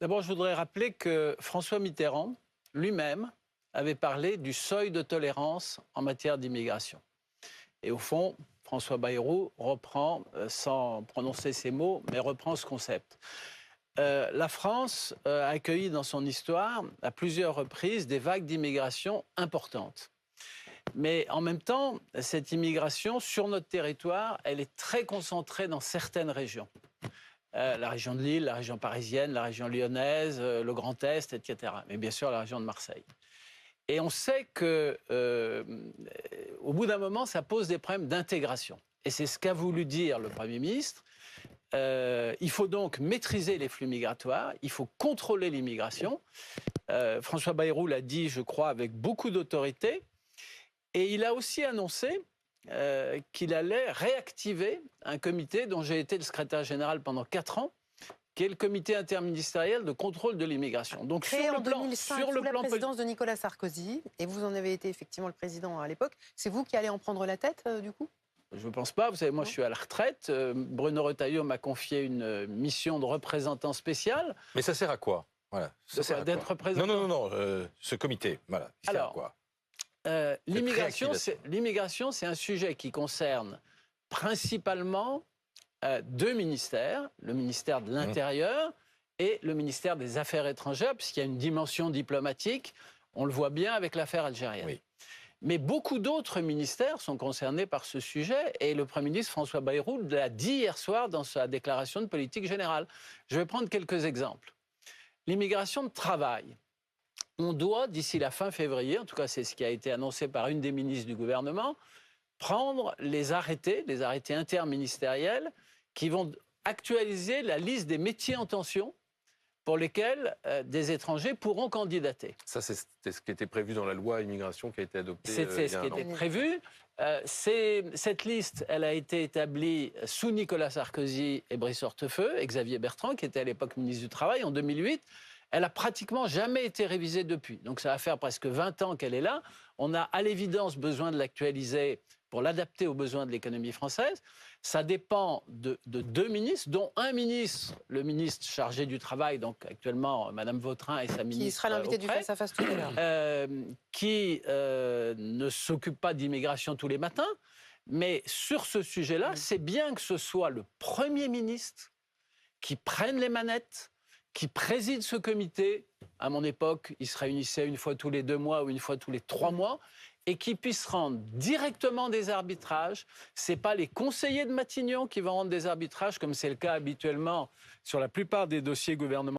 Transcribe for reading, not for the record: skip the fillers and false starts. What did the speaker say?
D'abord, je voudrais rappeler que François Mitterrand, lui-même, avait parlé du seuil de tolérance en matière d'immigration. Et au fond, François Bayrou reprend, sans prononcer ces mots, mais reprend ce concept. La France a accueilli dans son histoire, à plusieurs reprises, des vagues d'immigration importantes. Mais en même temps, cette immigration sur notre territoire, elle est très concentrée dans certaines régions. La région de Lille, la région parisienne, la région lyonnaise, le Grand Est, etc. Mais bien sûr, la région de Marseille. Et on sait que, au bout d'un moment, ça pose des problèmes d'intégration. Et c'est ce qu'a voulu dire le Premier ministre. Il faut donc maîtriser les flux migratoires, il faut contrôler l'immigration. François Bayrou l'a dit, je crois, avec beaucoup d'autorité. Et il a aussi annoncé qu'il allait réactiver un comité dont j'ai été le secrétaire général pendant 4 ans, qui est le comité interministériel de contrôle de l'immigration. Donc créé en 2005 sous la présidence de Nicolas Sarkozy, et vous en avez été effectivement le président à l'époque. C'est vous qui allez en prendre la tête, du coup ? Je ne pense pas. Vous savez, moi, je suis à la retraite. Bruno Retailleau m'a confié une mission de représentant spécial. Mais ça sert à quoi? Voilà. D'être représentant. Non, ce comité, voilà. Il sert à quoi? L'immigration, c'est un sujet qui concerne principalement 2 ministères, le ministère de l'Intérieur et le ministère des Affaires étrangères, puisqu'il y a une dimension diplomatique, on le voit bien avec l'affaire algérienne. Oui. Mais beaucoup d'autres ministères sont concernés par ce sujet, et le Premier ministre François Bayrou l'a dit hier soir dans sa déclaration de politique générale. Je vais prendre quelques exemples. L'immigration de travail. On doit, d'ici la fin février, en tout cas c'est ce qui a été annoncé par une des ministres du gouvernement, prendre les arrêtés interministériels qui vont actualiser la liste des métiers en tension pour lesquels des étrangers pourront candidater. Ça, c'était ce qui était prévu dans la loi immigration qui a été adoptée. C'est ce qui était prévu. Cette liste, elle a été établie sous Nicolas Sarkozy et Brice Hortefeux, et Xavier Bertrand, qui était à l'époque ministre du Travail, en 2008. Elle a pratiquement jamais été révisée depuis. Donc ça va faire presque 20 ans qu'elle est là. On a à l'évidence besoin de l'actualiser pour l'adapter aux besoins de l'économie française. Ça dépend de 2 ministres, dont un ministre, le ministre chargé du Travail, donc actuellement Mme Vautrin et sa ministre. Qui sera l'invité du face-à-face tout à l'heure. Qui ne s'occupe pas d'immigration tous les matins. Mais sur ce sujet-là, c'est bien que ce soit le Premier ministre qui prenne les manettes, qui préside ce comité. À mon époque, il se réunissait une fois tous les 2 mois ou une fois tous les 3 mois, et qui puisse rendre directement des arbitrages. Ce n'est pas les conseillers de Matignon qui vont rendre des arbitrages, comme c'est le cas habituellement sur la plupart des dossiers gouvernementaux.